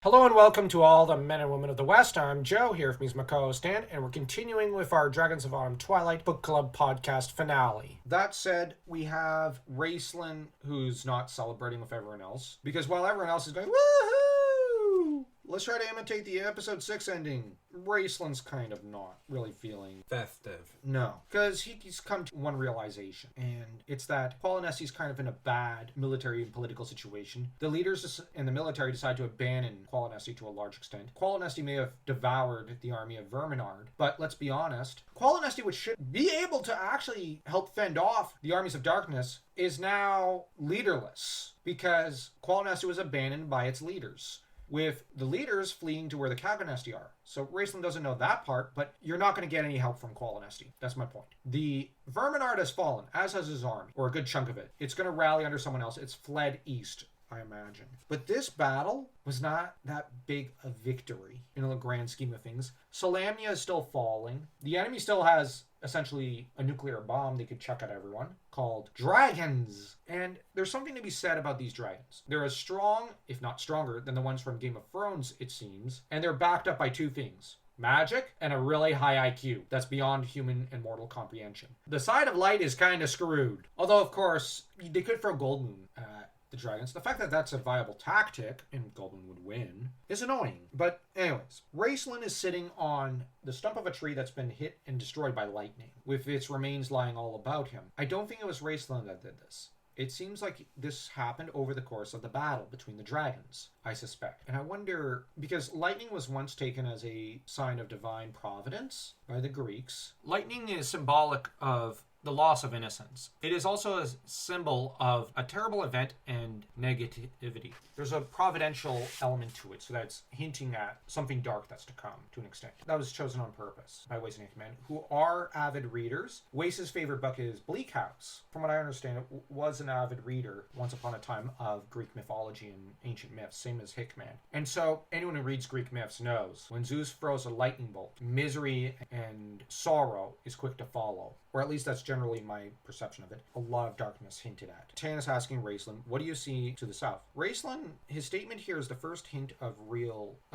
Hello and welcome to all the men and women of the West. I'm Joe, here with me is my co-host Dan, and we're continuing with our Dragons of Autumn Twilight Book Club podcast finale. That said, we have Raistlin, who's not celebrating with everyone else, because while everyone else is going, woohoo! Let's try to imitate the episode 6 ending. Raistlin's kind of not really feeling festive. No, because he's come to one realization, and it's that Qualinesti's kind of in a bad military and political situation. The leaders in the military decide to abandon Qualinesti to a large extent. Qualinesti may have devoured the army of Verminard, but let's be honest, Qualinesti, which should be able to actually help fend off the armies of darkness, is now leaderless, because Qualinesti was abandoned by its leaders, with the leaders fleeing to where the Caganesti are. So Raistlin doesn't know that part, but you're not going to get any help from Qualinesti. That's my point. The Verminard has fallen, as has his army, or a good chunk of it. It's going to rally under someone else. It's fled east, I imagine. But this battle was not that big a victory in the grand scheme of things. Solamnia is still falling. The enemy still has essentially a nuclear bomb they could chuck at everyone called dragons. And there's something to be said about these dragons. They're as strong, if not stronger, than the ones from Game of Thrones, it seems. And they're backed up by two things: magic and a really high IQ that's beyond human and mortal comprehension. The side of light is kind of screwed. Although, of course, they could throw Gold Moon at the dragons. The fact that that's a viable tactic, and Goldman would win, is annoying. But anyways, Raistlin is sitting on the stump of a tree that's been hit and destroyed by lightning, with its remains lying all about him. I don't think it was Raistlin that did this. It seems like this happened over the course of the battle between the dragons, I suspect. And I wonder, because lightning was once taken as a sign of divine providence by the Greeks. Lightning is symbolic of the loss of innocence. It is also a symbol of a terrible event and negativity. There's a providential element to it, so that's hinting at something dark that's to come, to an extent. That was chosen on purpose by Wace and Hickman, who are avid readers. Wace's favorite book is Bleak House. From what I understand, it was an avid reader once upon a time of Greek mythology and ancient myths, same as Hickman. And so anyone who reads Greek myths knows when Zeus throws a lightning bolt, misery and sorrow is quick to follow. Or at least that's generally my perception of it. A lot of darkness hinted at. Tannis asking Raistlin, what do you see to the south? Raistlin, his statement here is the first hint of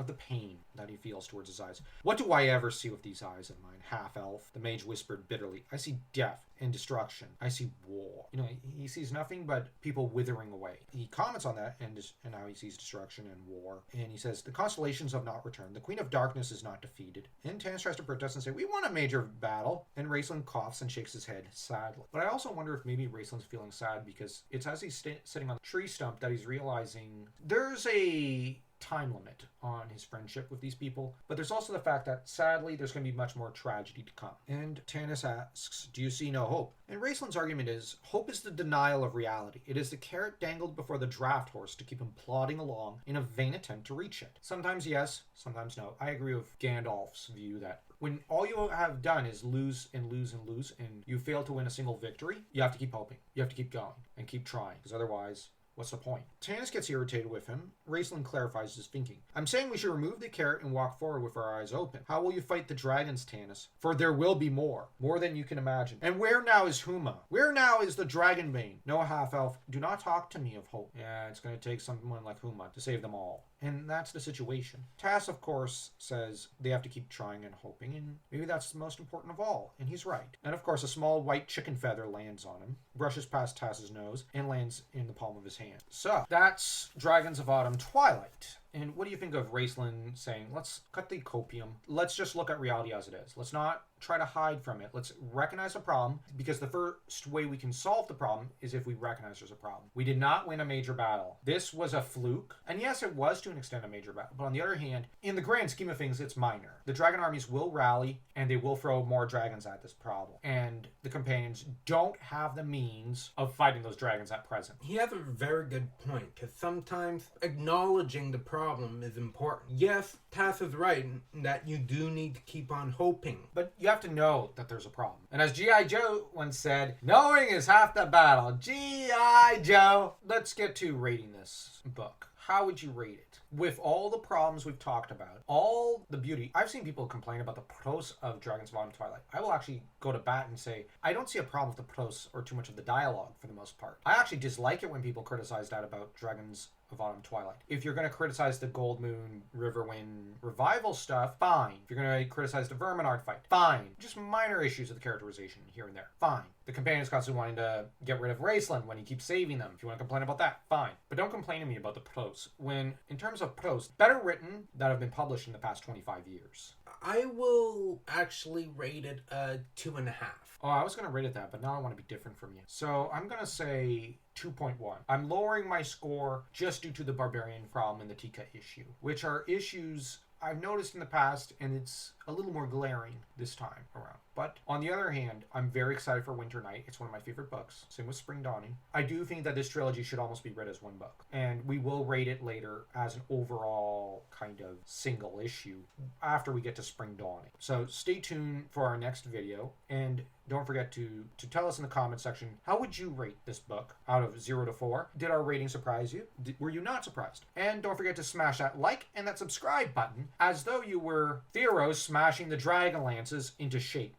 the pain that he feels towards his eyes. What do I ever see with these eyes of mine? Half-elf. The mage whispered bitterly. I see death and destruction. I see war. He sees nothing but people withering away. He comments on that and how he sees destruction and war. And he says, the constellations have not returned. The Queen of Darkness is not defeated. And Tannis tries to protest and say, we won a major battle. And Raistlin coughs and shakes his head sadly. But I also wonder if maybe Raistlin's feeling sad because it's as he's sitting on the tree stump that he's realizing there's a time limit on his friendship with these people, but there's also the fact that sadly there's going to be much more tragedy to come. And Tannis asks, do you see no hope? And Raistlin's argument is, hope is the denial of reality. It is the carrot dangled before the draft horse to keep him plodding along in a vain attempt to reach it. Sometimes yes, sometimes no. I agree with Gandalf's view that when all you have done is lose and lose and lose, and you fail to win a single victory, you have to keep hoping. You have to keep going and keep trying, because otherwise, what's the point? Tannis gets irritated with him. Raistlin clarifies his thinking. I'm saying we should remove the carrot and walk forward with our eyes open. How will you fight the dragons, Tannis? For there will be more than you can imagine. And where now is Huma? Where now is the Dragonbane? No, half-elf, do not talk to me of hope. Yeah, it's going to take someone like Huma to save them all. And that's the situation. Tass, of course, says they have to keep trying and hoping, and maybe that's the most important of all, and he's right. And of course, a small white chicken feather lands on him, brushes past Tass's nose, and lands in the palm of his hand. So, that's Dragons of Autumn Twilight. And what do you think of Raistlin saying, let's cut the copium, let's just look at reality as it is. Let's not try to hide from it. Let's recognize a problem, because the first way we can solve the problem is if we recognize there's a problem. We did not win a major battle. This was a fluke. And yes, it was to an extent a major battle. But on the other hand, in the grand scheme of things, it's minor. The dragon armies will rally, and they will throw more dragons at this problem. And the companions don't have the means of fighting those dragons at present. He has a very good point, because sometimes acknowledging the problem is important. Yes, Tass is right in that you do need to keep on hoping. But you have to know that there's a problem. And as G.I. Joe once said, knowing is half the battle. G.I. Joe. Let's get to rating this book. How would you rate it? With all the problems we've talked about, all the beauty, I've seen people complain about the prose of Dragons of Autumn Twilight. I will actually go to bat and say, I don't see a problem with the prose or too much of the dialogue for the most part. I actually dislike it when people criticize that about Dragons of Autumn Twilight. If you're going to criticize the Gold Moon Riverwind revival stuff, fine. If you're going to criticize the Verminard fight, fine. Just minor issues with the characterization here and there, fine. The companion's constantly wanting to get rid of Raistlin when he keeps saving them. If you want to complain about that, fine. But don't complain to me about the prose. When, in terms of prose, better written that have been published in the past 25 years. I will actually rate it a 2.5. Oh, I was going to rate it that, but now I want to be different from you. So I'm going to say 2.1. I'm lowering my score just due to the Barbarian problem and the Tika issue, which are issues I've noticed in the past, and it's a little more glaring this time around. But on the other hand, I'm very excited for Winter Night. It's one of my favorite books. Same with Spring Dawning. I do think that this trilogy should almost be read as one book. And we will rate it later as an overall kind of single issue after we get to Spring Dawning. So stay tuned for our next video. And don't forget to tell us in the comment section, how would you rate this book out of 0 to 4? Did our rating surprise you? Were you not surprised? And don't forget to smash that like and that subscribe button as though you were Theros smashing the Dragonlances into shape.